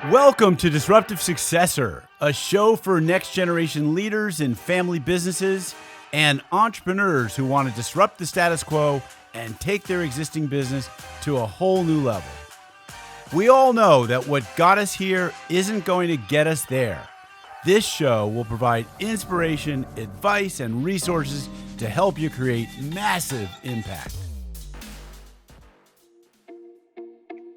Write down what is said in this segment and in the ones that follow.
Welcome to Disruptive Successor, a show for next generation leaders in family businesses and entrepreneurs who want to disrupt the status quo and take their existing business to a whole new level. We all know that what got us here isn't going to get us there. This show will provide inspiration, advice, and resources to help you create massive impact.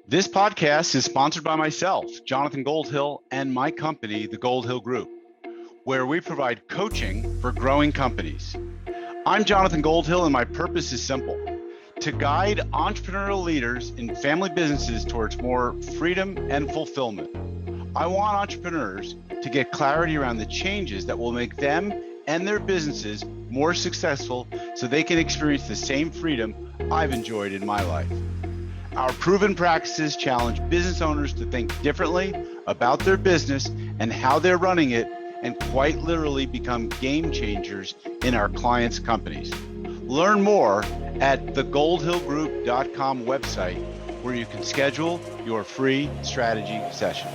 This podcast is sponsored by myself, Jonathan Goldhill, and my company, the Goldhill Group, where we provide coaching for growing companies. I'm Jonathan Goldhill, and my purpose is simple: to guide entrepreneurial leaders in family businesses towards more freedom and fulfillment. I want entrepreneurs to get clarity around the changes that will make them and their businesses more successful so they can experience the same freedom I've enjoyed in my life. Our proven practices challenge business owners to think differently about their business and how they're running it, and quite literally become game changers in our clients' companies. Learn more at thegoldhillgroup.com website, where you can schedule your free strategy session.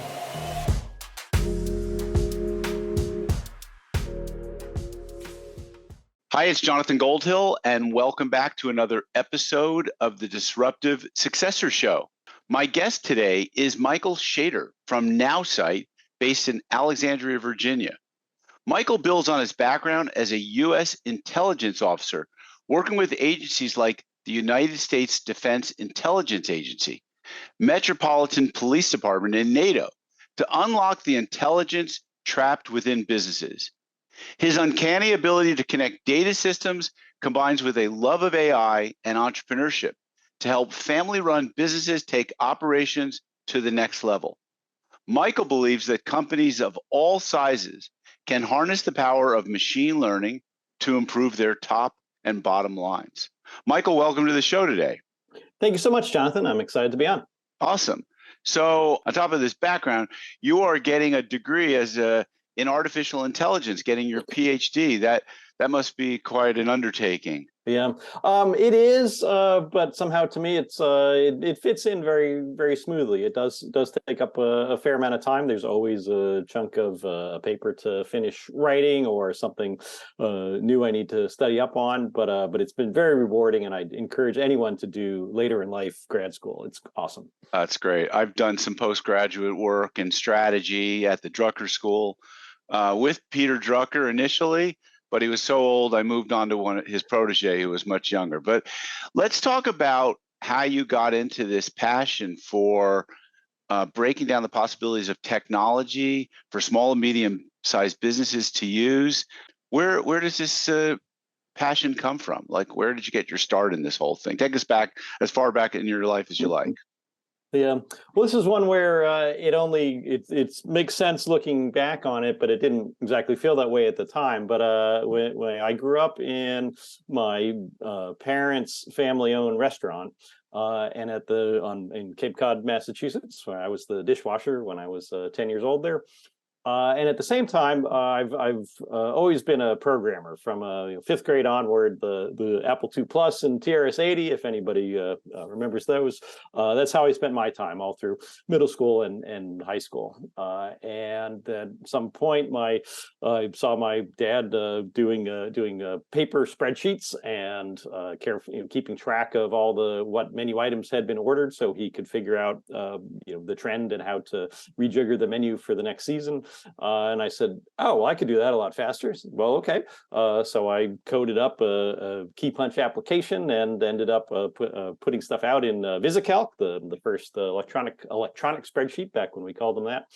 Hi, it's Jonathan Goldhill, and welcome back to another episode of the Disruptive Successor Show. My guest today is Michael Schader from Nowsight, based in Alexandria, Virginia. Michael builds on his background as a U.S. intelligence officer, working with agencies like the United States Defense Intelligence Agency, Metropolitan Police Department, and NATO to unlock the intelligence trapped within businesses. His uncanny ability to connect data systems combines with a love of AI and entrepreneurship to help family-run businesses take operations to the next level. Michael believes that companies of all sizes can harness the power of machine learning to improve their top and bottom lines. Michael, welcome to the show today. Thank you so much, Jonathan. I'm excited to be on. Awesome. So on top of this background, you are getting a degree in artificial intelligence, getting your PhD. That must be quite an undertaking. Yeah, it is, but somehow to me, it fits in very, very smoothly. It does take up a fair amount of time. There's always a chunk of a paper to finish writing or something new I need to study up on. But it's been very rewarding, and I encourage anyone to do later in life grad school. It's awesome. That's great. I've done some postgraduate work in strategy at the Drucker School with Peter Drucker initially, but he was so old, I moved on to his protege who was much younger. But let's talk about how you got into this passion for breaking down the possibilities of technology for small and medium-sized businesses to use. Where does this passion come from? Like, where did you get your start in this whole thing? Take us back as far back in your life as you like. Yeah, well, this is one where it makes sense looking back on it, but it didn't exactly feel that way at the time. But when I grew up in my parents' family-owned restaurant, and in Cape Cod, Massachusetts, where I was the dishwasher when I was 10 years old there. And at the same time, I've always been a programmer from fifth grade onward. The Apple II Plus and TRS-80, if anybody remembers those, that's how I spent my time all through middle school and high school. And at some point, I saw my dad doing paper spreadsheets and keeping track of all what menu items had been ordered, so he could figure out the trend and how to rejigger the menu for the next season. And I said, oh, well, I could do that a lot faster. Said, well, okay. So I coded up a key punch application and ended up putting stuff out in VisiCalc, the first electronic spreadsheet back when we called them that.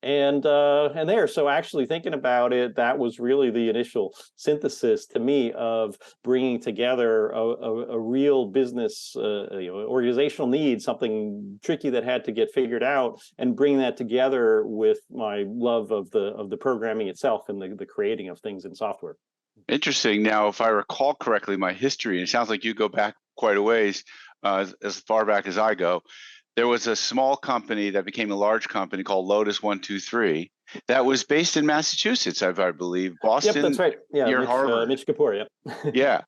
And there, so actually thinking about it, that was really the initial synthesis to me of bringing together a real business, organizational need, something tricky that had to get figured out, and bring that together with my love of the programming itself and the creating of things in software. Interesting. Now, if I recall correctly, my history, and it sounds like you go back quite a ways, as far back as I go. There was a small company that became a large company called Lotus 123 that was based in Massachusetts, I believe, Boston. Yep, that's right. Yeah, near Harvard. Mitch Kapoor. Yep. Yeah.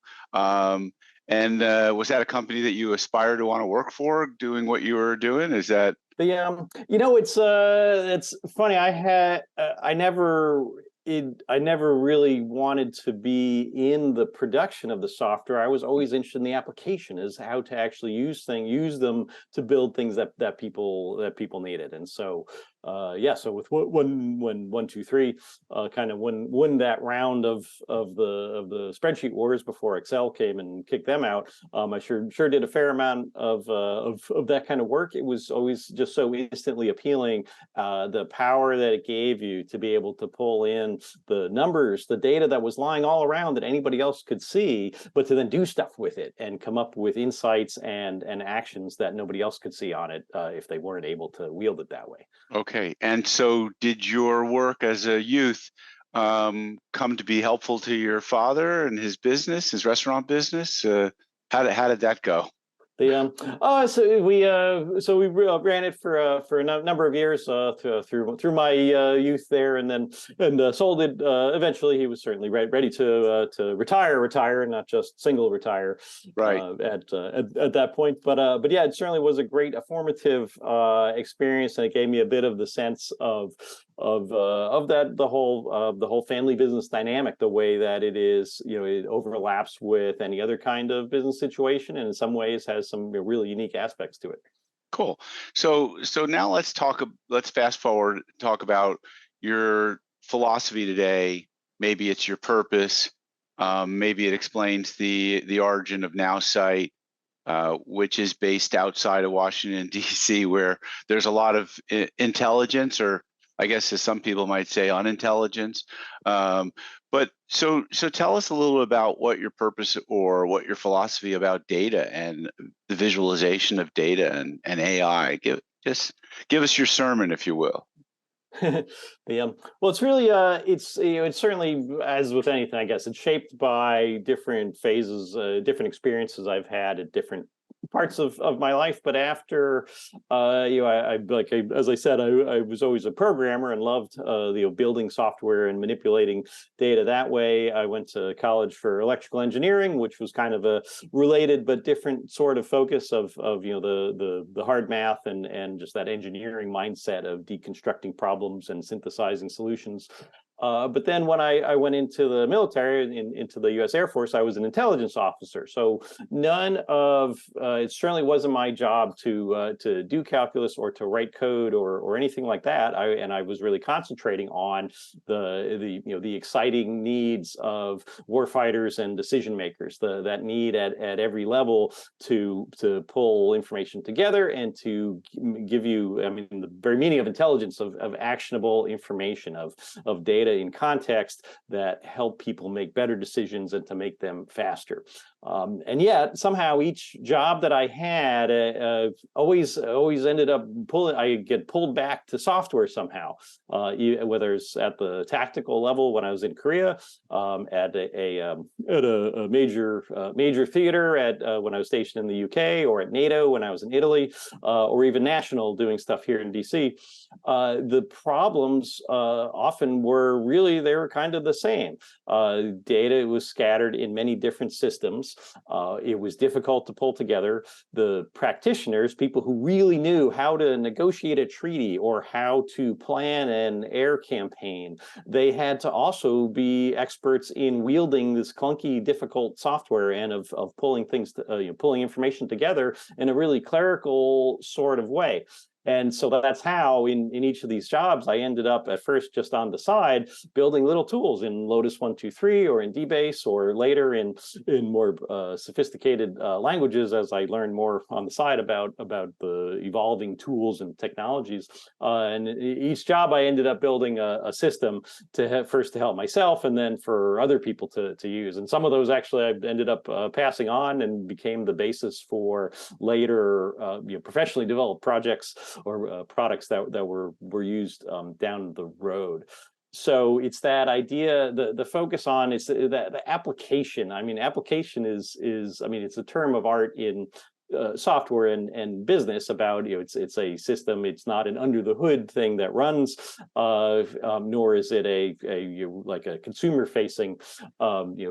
And was that a company that you aspire to want to work for, doing what you were doing? Is that it's funny. I never really wanted to be in the production of the software. I was always interested in the application, is how to actually use them to build things that people needed. And so so with when 1, 2, 3, kind of when that round of the spreadsheet wars before Excel came and kicked them out, I sure did a fair amount of that kind of work. It was always just so instantly appealing, the power that it gave you to be able to pull in the numbers, the data that was lying all around that anybody else could see, but to then do stuff with it and come up with insights and actions that nobody else could see on it if they weren't able to wield it that way. okay? And so, did your work as a youth come to be helpful to your father and his business, his restaurant business? How did that go? So we ran it for a number of years through my youth there, and sold it. Eventually, he was certainly ready to retire, and not just single retire. Right. At that point, but yeah, it certainly was a formative experience, and it gave me a bit of the sense of the whole family business dynamic, the way that it is, it overlaps with any other kind of business situation, and in some ways has some really unique aspects to it. Cool. So now let's fast forward, talk about your philosophy today. Maybe it's your purpose. Maybe it explains the origin of Nowsight, which is based outside of Washington, D.C., where there's a lot of intelligence, or I guess as some people might say, unintelligence. But so tell us a little about what your purpose or what your philosophy about data and the visualization of data and AI. Give us your sermon, if you will. Well, it's really it's certainly, as with anything, I guess, it's shaped by different phases, different experiences I've had at different parts of my life. But after as I said, I was always a programmer and loved building software and manipulating data that way. I went to college for electrical engineering, which was kind of a related but different sort of focus of the hard math and just that engineering mindset of deconstructing problems and synthesizing solutions. But then when I went into the military, into the U.S. Air Force, I was an intelligence officer. So it certainly wasn't my job to do calculus or to write code or anything like that. I was really concentrating on the exciting needs of warfighters and decision makers, that need at every level to pull information together and to give you, the very meaning of intelligence, of actionable information, of data in context that help people make better decisions and to make them faster. And yet somehow each job that I had always ended up I get pulled back to software somehow, whether it's at the tactical level when I was in Korea, at a major theater when I was stationed in the UK, or at NATO when I was in Italy, or even national doing stuff here in DC. The problems often they were kind of the same. Data was scattered in many different systems. It was difficult to pull together. The practitioners, people who really knew how to negotiate a treaty or how to plan an air campaign, they had to also be experts in wielding this clunky, difficult software and of pulling pulling information together in a really clerical sort of way. And so that's how in each of these jobs, I ended up at first just on the side building little tools in Lotus 1-2-3 or in DBase, or later in more sophisticated languages as I learned more on the side about the evolving tools and technologies. And each job I ended up building a system to help myself, and then for other people to use. And some of those actually I ended up passing on and became the basis for later professionally developed projects or products that were used down the road. So it's that idea, the focus on is the application. Application is it's a term of art in software and business about, it's a system. It's not an under the hood thing that runs, nor is it like a consumer facing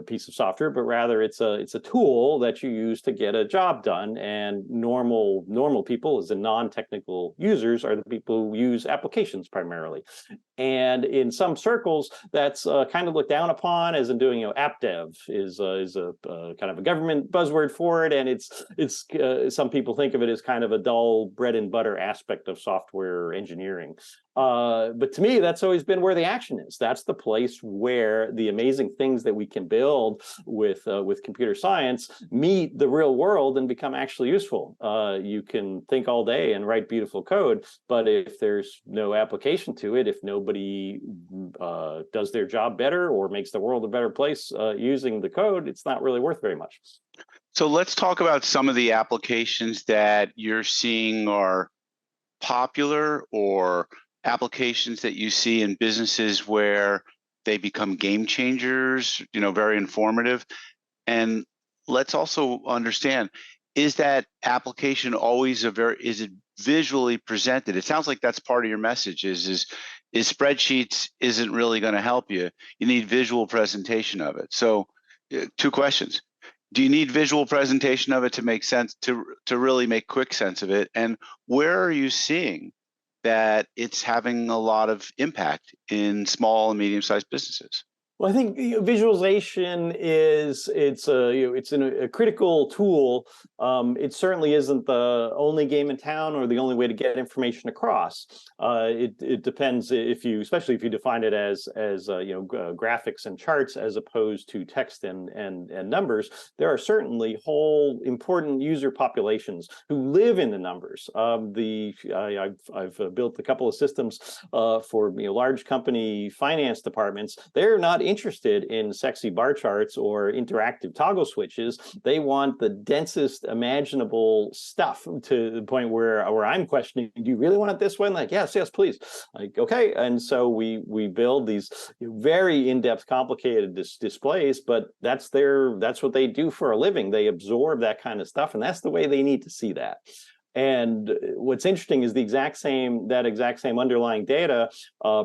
piece of software, but rather it's a tool that you use to get a job done. And normal people, as in non-technical users, are the people who use applications primarily. And in some circles, that's kind of looked down upon, as in doing, app dev is a kind of a government buzzword for it, and it's some people think of it as kind of a dull bread and butter aspect of software engineering. But to me, that's always been where the action is. That's the place where the amazing things that we can build with computer science meet the real world and become actually useful. You can think all day and write beautiful code, but if there's no application to it, if nobody does their job better or makes the world a better place using the code, it's not really worth very much. So let's talk about some of the applications that you're seeing are popular, or applications that you see in businesses where they become game changers, very informative. And let's also understand, is that application always is it visually presented? It sounds like that's part of your message is spreadsheets isn't really going to help you. You need visual presentation of it. So 2 questions. Do you need visual presentation of it to make sense, to really make quick sense of it? And where are you seeing that it's having a lot of impact in small and medium-sized businesses? Well, I think visualization it's a critical tool. It certainly isn't the only game in town or the only way to get information across. It depends especially if you define it as graphics and charts as opposed to text and numbers. There are certainly whole important user populations who live in the numbers. I've built a couple of systems for large company finance departments. They're not interested in sexy bar charts or interactive toggle switches. They want the densest imaginable stuff, to the point where I'm questioning, do you really want it this way? And like, yes, please. Like, okay. And so we build these very in-depth, complicated displays, but that's what they do for a living. They absorb that kind of stuff, and that's the way they need to see that. And what's interesting is that exact same underlying data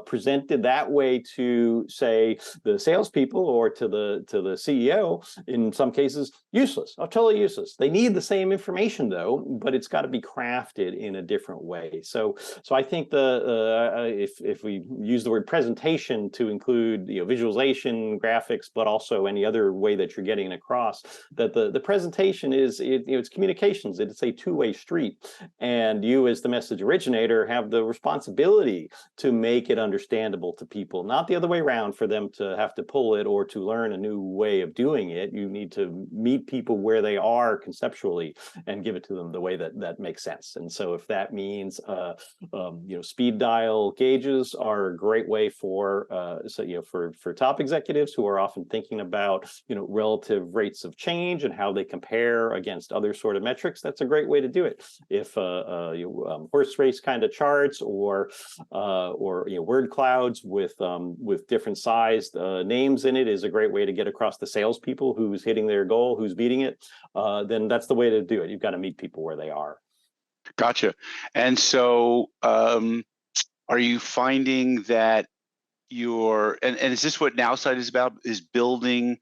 presented that way to, say, the salespeople or to the CEO, in some cases, useless. Totally useless. They need the same information though, but it's got to be crafted in a different way. So I think if we use the word presentation to include visualization, graphics, but also any other way that you're getting it across, that the presentation it's communications. It's a two-way street. And you, as the message originator, have the responsibility to make it understandable to people, not the other way around, for them to have to pull it or to learn a new way of doing it. You need to meet people where they are conceptually and give it to them the way that makes sense. And so if that means speed dial gauges are a great way for top executives who are often thinking about relative rates of change and how they compare against other sort of metrics, that's a great way to do it. If horse race kind of charts or word clouds with different sized names in it is a great way to get across the salespeople who's hitting their goal, who's beating it, then that's the way to do it. You've got to meet people where they are. Gotcha. And so are you finding that and is this what Nowsight is about, is building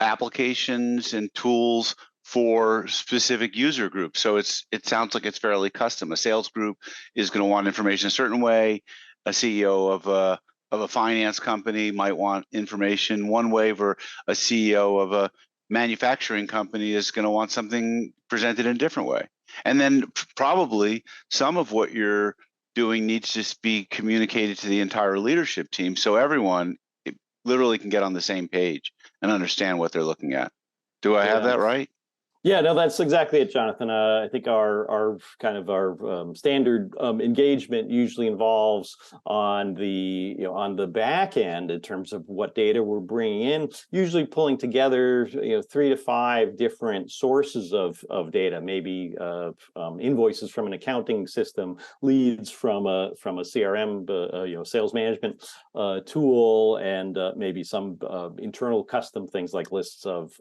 applications and tools for specific user groups? So it sounds like it's fairly custom. A sales group is going to want information a certain way. A CEO of a finance company might want information one way, or a CEO of a manufacturing company is going to want something presented in a different way. And then probably some of what you're doing needs to be communicated to the entire leadership team, so everyone literally can get on the same page and understand what they're looking at. Do I have that right? Yeah, no, that's exactly it, Jonathan. I think our standard engagement usually involves on the back end, in terms of what data we're bringing in, usually pulling together 3 to 5 different sources of data, maybe invoices from an accounting system, leads from a CRM, sales management tool, and maybe some internal custom things like lists of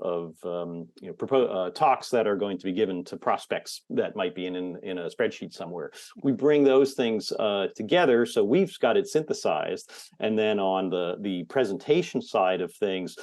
talk talks that are going to be given to prospects that might be in a spreadsheet somewhere. We bring those things together, so we've got it synthesized. And then on the presentation side of things,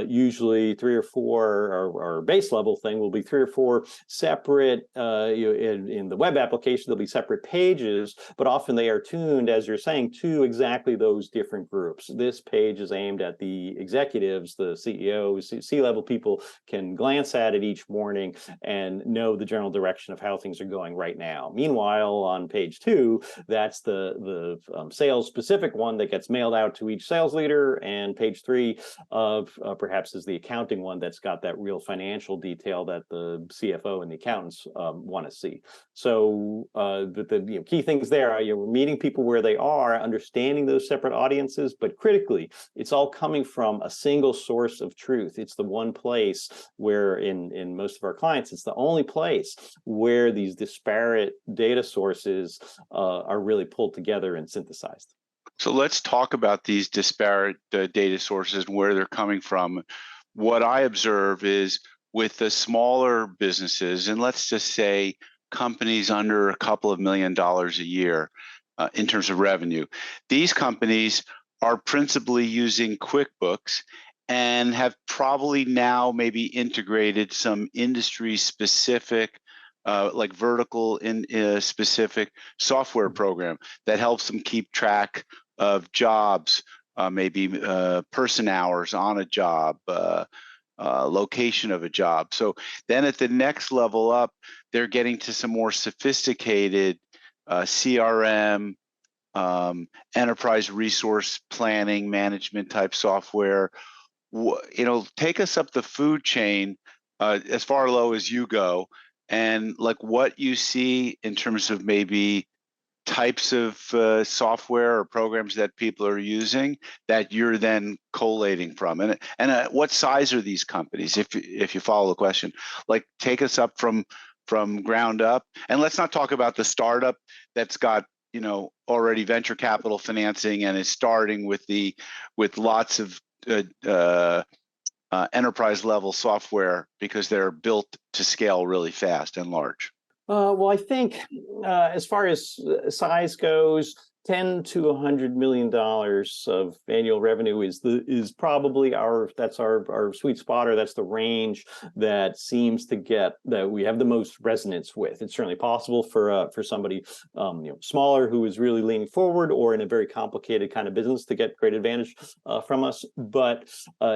usually 3 or 4, our base level thing will be 3 or 4 separate, in the web application, there'll be separate pages, but often they are tuned, as you're saying, to exactly those different groups. This page is aimed at the executives, the CEOs, C-level people can glance at it each morning and know the general direction of how things are going right now. Meanwhile, on page 2, that's the sales specific one that gets mailed out to each sales leader, and page 3 of perhaps is the accounting one that's got that real financial detail that the CFO and the accountants want to see. So the key things there are you're meeting people where they are, understanding those separate audiences, but critically, it's all coming from a single source of truth. It's the one place where in most of our clients, it's the only place where these disparate data sources are really pulled together and synthesized. So let's talk about these disparate data sources and where they're coming from. What I observe is with the smaller businesses, and let's just say companies under a couple of $1 million a year in terms of revenue, these companies are principally using QuickBooks and have probably now maybe integrated some industry specific like vertical in specific software program that helps them keep track of jobs, maybe person hours on a job, location of a job. So then at the next level up, they're getting to some more sophisticated CRM, enterprise resource planning management type software. Take us up the food chain as far low as you go, and like what you see in terms of maybe types of software or programs that people are using that you're then collating from, and what size are these companies? If you follow the question, like take us up from ground up, and let's not talk about the startup that's got already venture capital financing and is starting with lots of enterprise level software because they're built to scale really fast and large. Well, I think as far as size goes, $10 to $100 million of annual revenue is probably our sweet spot, or that's the range that seems to get that we have the most resonance with. It's certainly possible for somebody smaller who is really leaning forward or in a very complicated kind of business to get great advantage from us. But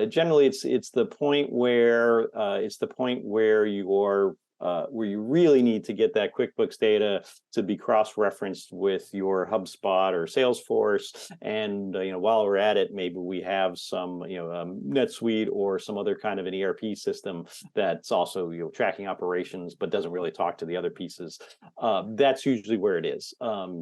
generally, it's the point where where you really need to get that QuickBooks data to be cross-referenced with your HubSpot or Salesforce. And while we're at it, maybe we have some NetSuite or some other kind of an ERP system that's also tracking operations but doesn't really talk to the other pieces. That's usually where it is.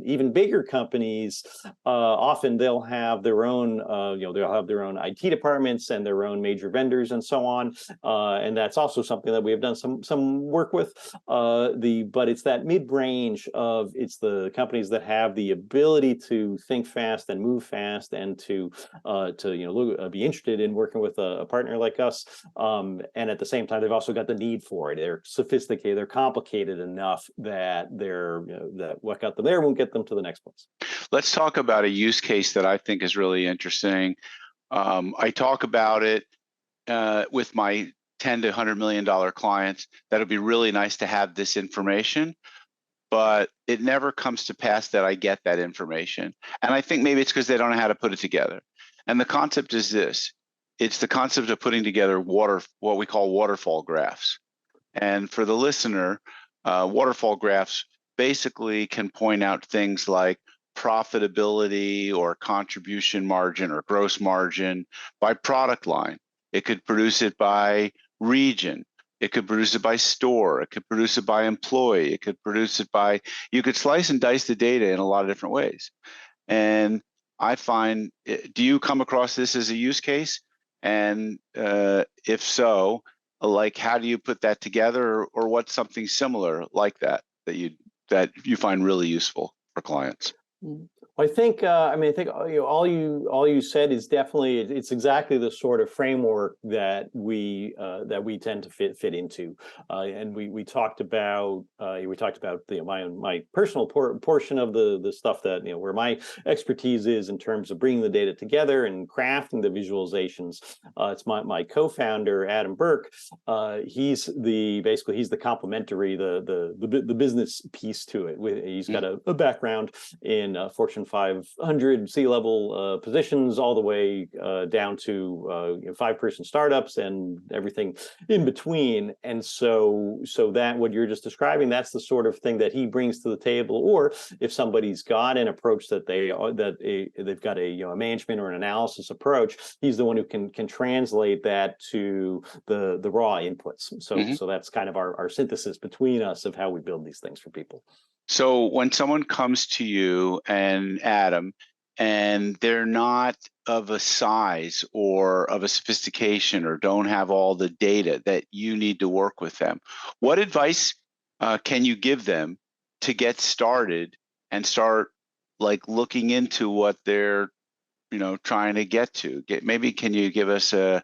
Even bigger companies, often they'll have their own IT departments and their own major vendors and so on. And that's also something that we have done some work with, but it's that mid-range of it's the companies that have the ability to think fast and move fast and to be interested in working with a partner like us, and at the same time they've also got the need for it. They're sophisticated, they're complicated enough that that what got them there won't get them to the next place. Let's talk about a use case that I think is really interesting. I talk about it with my $10 to $100 million clients, that it'd be really nice to have this information, but it never comes to pass that I get that information. And I think maybe it's because they don't know how to put it together. And the concept is this: it's the concept of putting together what we call waterfall graphs. And for the listener, waterfall graphs basically can point out things like profitability or contribution margin or gross margin by product line. It could produce it by region. It could produce it by store. It could produce it by employee. It could produce it by, you could slice and dice the data in a lot of different ways. And I find, do you come across this as a use case? And if so, like, how do you put that together, or what's something similar like that you find really useful for clients? I think I think all you said is definitely it's exactly the sort of framework that we tend to fit into, and we talked about my personal portion of the stuff that where my expertise is in terms of bringing the data together and crafting the visualizations. It's my co-founder Adam Burke. He's the complementary the business piece to it. He's got a background in Fortune 500 C-level positions, all the way down to 5-person startups and everything in between. And so that what you're just describing, that's the sort of thing that he brings to the table. Or if somebody's got an approach that they've got a management or an analysis approach, he's the one who can translate that to the raw inputs. So that's kind of our synthesis between us of how we build these things for people. So when someone comes to you and Adam, and they're not of a size or of a sophistication or don't have all the data that you need to work with them, what advice can you give them to get started and start like looking into what they're trying to get to? Maybe can you give us I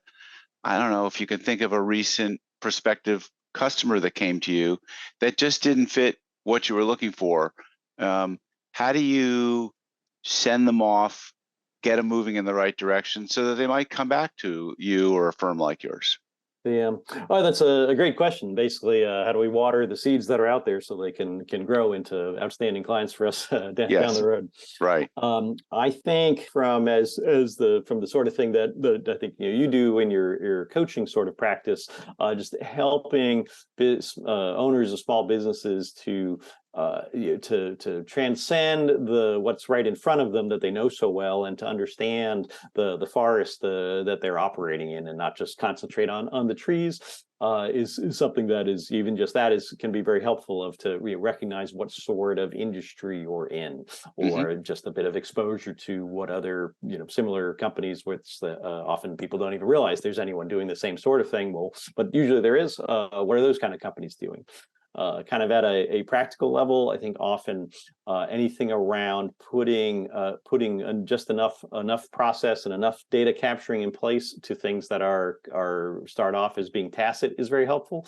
don't know if you can think of a recent prospective customer that came to you that just didn't fit what you were looking for. How do you send them off, get them moving in the right direction so that they might come back to you or a firm like yours? That's a great question. Basically, how do we water the seeds that are out there so they can grow into outstanding clients for us down the road? Right. I think from the sort of thing that I think you do in your coaching sort of practice, just helping owners of small businesses to transcend what's right in front of them that they know so well, and to understand the forest that they're operating in, and not just concentrate on the trees, is something that is can be very helpful to recognize what sort of industry you're in, or just a bit of exposure to what other similar companies, which often people don't even realize there's anyone doing the same sort of thing. Well, but usually there is. What are those kind of companies doing? Kind of at a practical level, I think often anything around putting just enough process and enough data capturing in place to things that start off as being tacit is very helpful.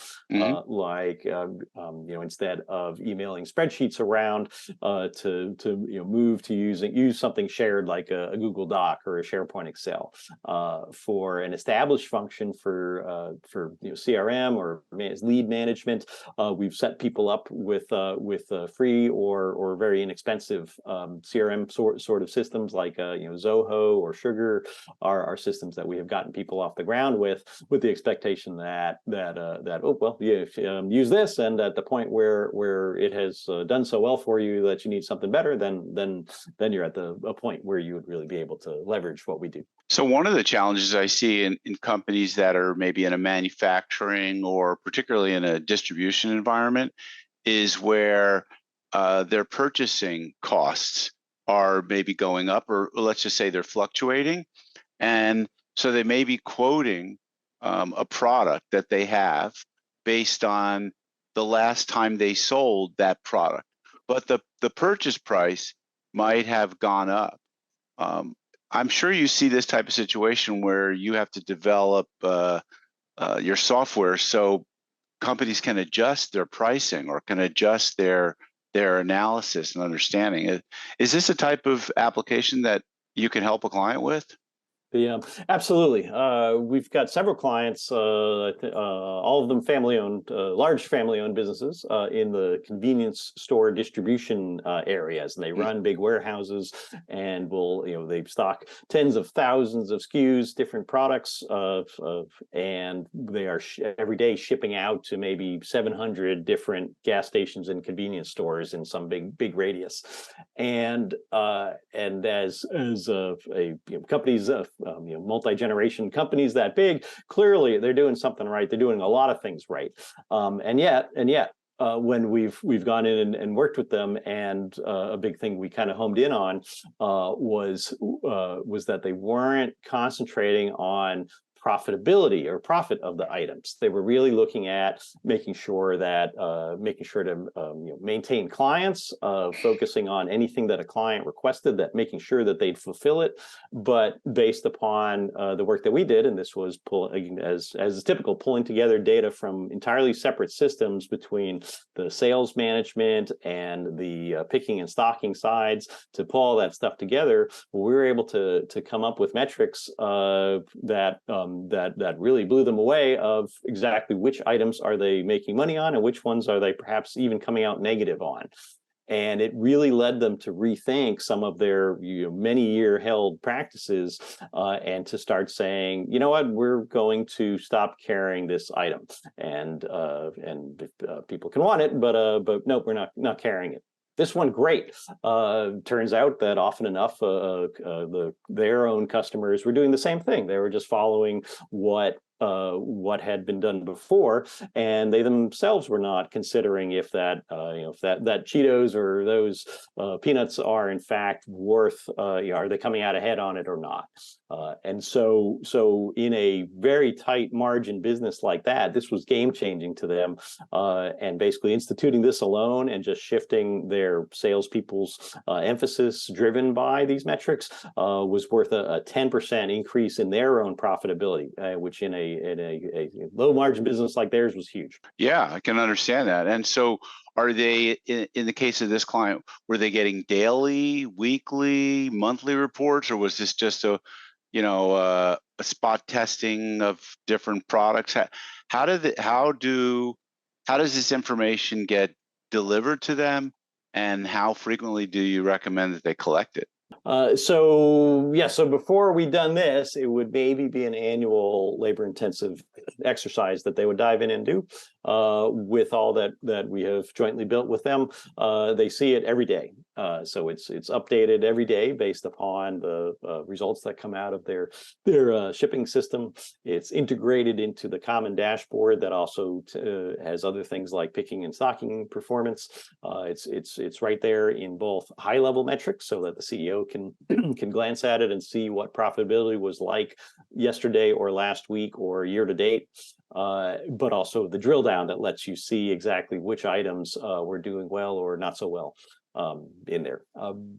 Instead of emailing spreadsheets around, to move to use something shared like a Google Doc or a SharePoint Excel for an established function for CRM or lead management. We've set people up with free or very inexpensive CRM sort of systems like Zoho or Sugar are systems that we have gotten people off the ground with the expectation that use this, and at the point where it has done so well for you that you need something better, then you're at a point where you would really be able to leverage what we do. So one of the challenges I see in companies that are maybe in a manufacturing or particularly in a distribution environment is where their purchasing costs are maybe going up, or let's just say they're fluctuating. And so they may be quoting a product that they have based on the last time they sold that product, but the purchase price might have gone up. I'm sure you see this type of situation where you have to develop your software so companies can adjust their pricing or can adjust their analysis and understanding. Is this a type of application that you can help a client with? Absolutely. We've got several clients, all of them family-owned, large family-owned businesses in the convenience store distribution areas. And they run big warehouses, and they stock tens of thousands of SKUs, different products, and they are every day shipping out to maybe 700 different gas stations and convenience stores in some big radius. And as companies. Multi-generation companies that big, clearly they're doing something right. They're doing a lot of things right. And yet, when we've gone in and worked with them, and a big thing we kind of homed in on was that they weren't concentrating on profitability or profit of the items. They were really looking at making sure to maintain clients, focusing on anything that a client requested, that making sure that they'd fulfill it. But based upon the work that we did, and this was as is typical, pulling together data from entirely separate systems between the sales management and the picking and stocking sides, to pull all that stuff together, we were able to come up with metrics that really blew them away, of exactly which items are they making money on and which ones are they perhaps even coming out negative on. And it really led them to rethink some of their many-year held practices, and to start saying, you know what, we're going to stop carrying this item, and people can want it, but no, we're not carrying it. This one, great. Turns out that often enough, their own customers were doing the same thing. They were just following what had been done before, and they themselves were not considering if that Cheetos or those peanuts are in fact worth, are they coming out ahead on it or not? And so in a very tight margin business like that, this was game changing to them, and basically instituting this alone and just shifting their salespeople's emphasis driven by these metrics was worth a 10% increase in their own profitability, which in a low margin business like theirs was huge. Yeah, I can understand that. And so are they, in the case of this client, were they getting daily, weekly, monthly reports, or was this just a spot testing of different products? How does this information get delivered to them, and how frequently do you recommend that they collect it? So before we'd done this, it would maybe be an annual labor-intensive exercise that they would dive in and do. With all that we have jointly built with them, they see it every day. So it's updated every day based upon the results that come out of their shipping system. It's integrated into the common dashboard that also has other things like picking and stocking performance. It's right there in both high-level metrics, so that the CEO can glance at it and see what profitability was like yesterday or last week or year to date, but also the drill down that lets you see exactly which items were doing well or not so well in there.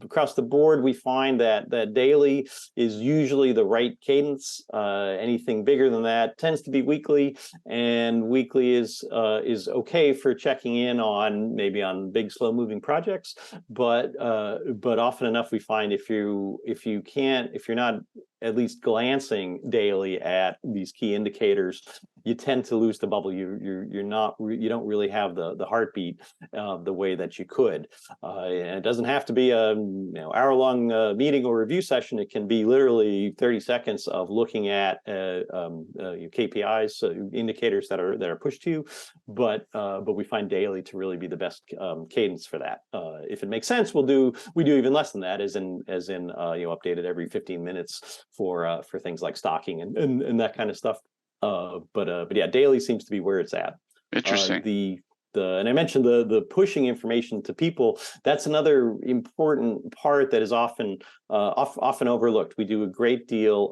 Across the board, we find that daily is usually the right cadence. Anything bigger than that tends to be weekly, and weekly is okay for checking in on maybe on big, slow-moving projects. But often enough, we find if you're not at least glancing daily at these key indicators, you tend to lose the bubble. You don't really have the heartbeat the way that you could. And it doesn't have to be a hour-long meeting or review session. It can be literally 30 seconds of looking at KPIs, indicators that are pushed to you. But we find daily to really be the best cadence for that. If it makes sense, we do even less than that, as in updated every 15 minutes for things like stocking and that kind of stuff. But yeah, daily seems to be where it's at. Interesting. And I mentioned the pushing information to people. That's another important part that is often overlooked. We do a great deal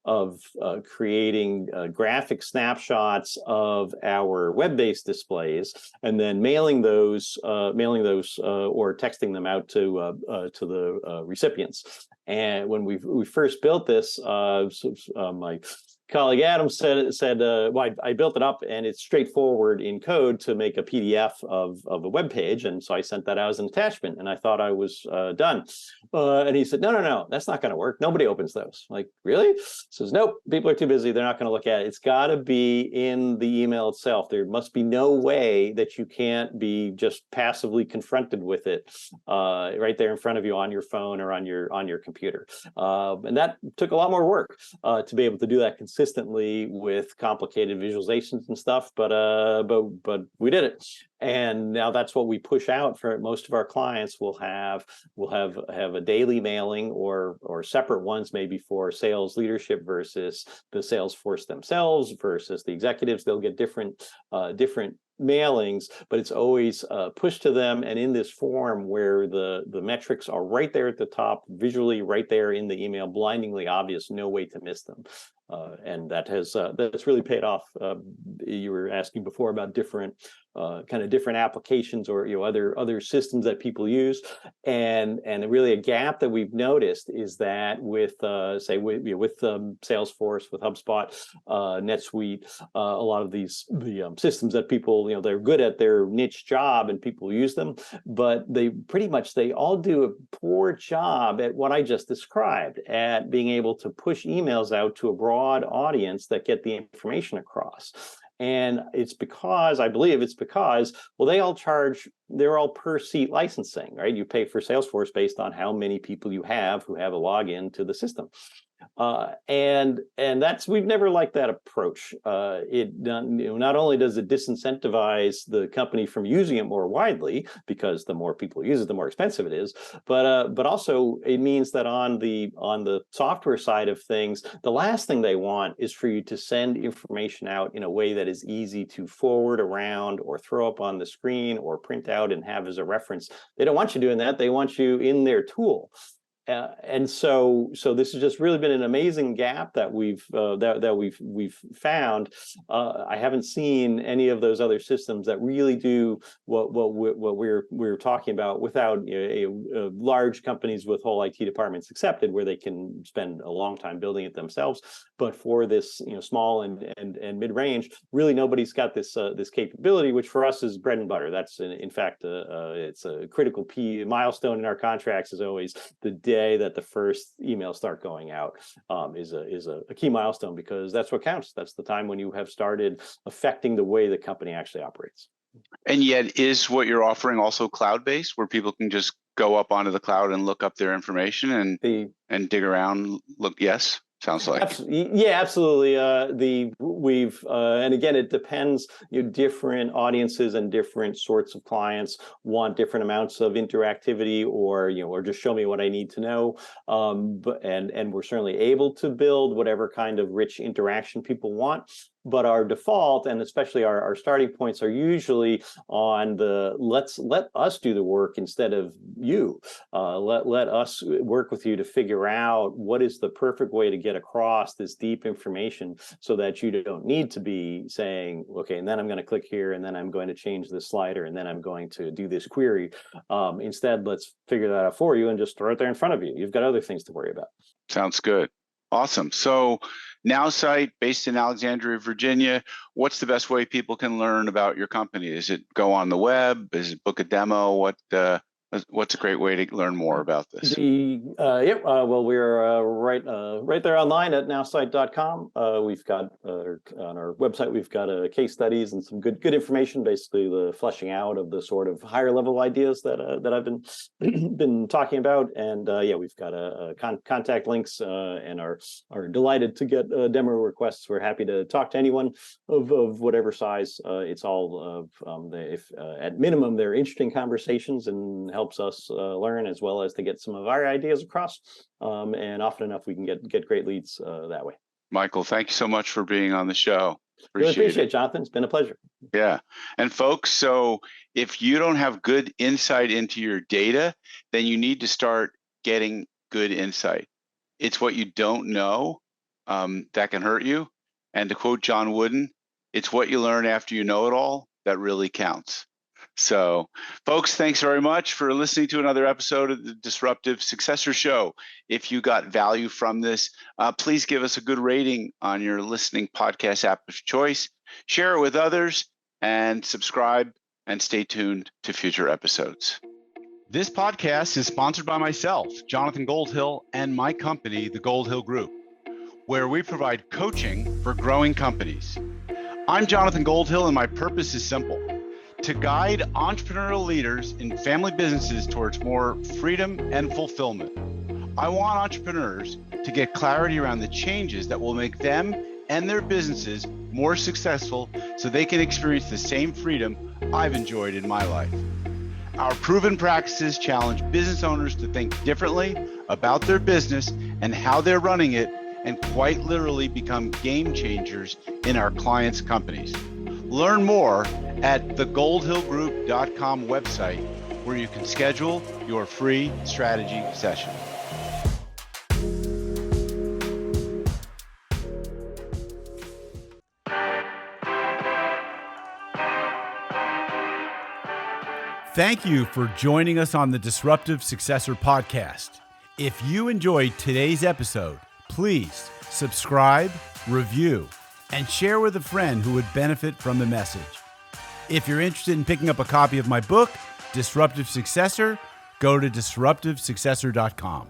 of creating graphic snapshots of our web-based displays, and then mailing those or texting them out to the recipients. And when we first built this, my colleague Adam said, well, I built it up and it's straightforward in code to make a PDF of a web page. And so I sent that out as an attachment, and I thought I was done. And he said, no, that's not going to work. Nobody opens those. I'm like, really? He says, nope, people are too busy. They're not going to look at it. It's got to be in the email itself. There must be no way that you can't be just passively confronted with it right there in front of you on your phone or on your computer. And that took a lot more work to be able to do that consistently with complicated visualizations and stuff, but we did it. And now that's what we push out for most of our clients. We'll have a daily mailing or separate ones, maybe for sales leadership versus the sales force themselves versus the executives. They'll get different mailings, but it's always pushed to them and in this form where the metrics are right there at the top, visually right there in the email, blindingly obvious, no way to miss them. And that's really paid off. You were asking before about different applications or other systems that people use, and really a gap that we've noticed is that with Salesforce, with HubSpot, NetSuite, a lot of the systems that people they're good at their niche job and people use them, but they all do a poor job at what I just described, at being able to push emails out to a broad audience that get the information across. And I believe it's because, well, they're all per seat licensing, right? You pay for Salesforce based on how many people you have who have a login to the system. And we've never liked that approach. Not only does it disincentivize the company from using it more widely, because the more people use it, the more expensive it is, but also it means that on the software side of things, the last thing they want is for you to send information out in a way that is easy to forward around or throw up on the screen or print out and have as a reference. They don't want you doing that. They want you in their tool. And so this has just really been an amazing gap that we've found. I haven't seen any of those other systems that really do what we're talking about without large companies with whole IT departments accepted, where they can spend a long time building it themselves. But for this small and mid range, really nobody's got this capability, which for us is bread and butter. That's in fact it's a critical milestone in our contracts. Is always the day that the first emails start going out is a key milestone, because that's what counts. That's the time when you have started affecting the way the company actually operates. And yet, is what you're offering also cloud-based, where people can just go up onto the cloud and look up their information and dig around? Yes. Sounds like. Yeah, absolutely. And again, it depends. Different audiences and different sorts of clients want different amounts of interactivity, or just show me what I need to know. And we're certainly able to build whatever kind of rich interaction people want. But our default, and especially our starting points, are usually on the let us do the work instead of you. Let us work with you to figure out what is the perfect way to get across this deep information, so that you don't need to be saying, okay, and then I'm going to click here, and then I'm going to change this slider, and then I'm going to do this query. Instead, let's figure that out for you and just throw it there in front of you. You've got other things to worry about. Sounds good. Awesome. So Nowsight, based in Alexandria, Virginia. What's the best way people can learn about your company? Is it go on the web? Is it book a demo? What's a great way to learn more about this? Well, we're right there online at nowsight.com. We've got on our website, we've got case studies and some good information, basically the fleshing out of the sort of higher level ideas that I've been talking about. And we've got contact links and are delighted to get demo requests. We're happy to talk to anyone of whatever size. It's all at minimum, they're interesting conversations and helps us learn, as well as to get some of our ideas across. And often enough, we can get great leads that way. Michael, thank you so much for being on the show. Really appreciate it, Jonathan. It's been a pleasure. Yeah. And folks, so if you don't have good insight into your data, then you need to start getting good insight. It's what you don't know that can hurt you. And to quote John Wooden, it's what you learn after you know it all that really counts. So, folks, thanks very much for listening to another episode of the Disruptive Successor Show. If you got value from this, please give us a good rating on your listening podcast app of choice. Share it with others and subscribe, and stay tuned to future episodes. This podcast is sponsored by myself, Jonathan Goldhill, and my company, the Goldhill Group, where we provide coaching for growing companies. I'm Jonathan Goldhill, and my purpose is simple: to guide entrepreneurial leaders in family businesses towards more freedom and fulfillment. I want entrepreneurs to get clarity around the changes that will make them and their businesses more successful, so they can experience the same freedom I've enjoyed in my life. Our proven practices challenge business owners to think differently about their business and how they're running it, and quite literally become game changers in our clients' companies. Learn more at thegoldhillgroup.com website, where you can schedule your free strategy session. Thank you for joining us on the Disruptive Successor podcast. If you enjoyed today's episode, please subscribe, review, and share with a friend who would benefit from the message. If you're interested in picking up a copy of my book, Disruptive Successor, go to disruptivesuccessor.com.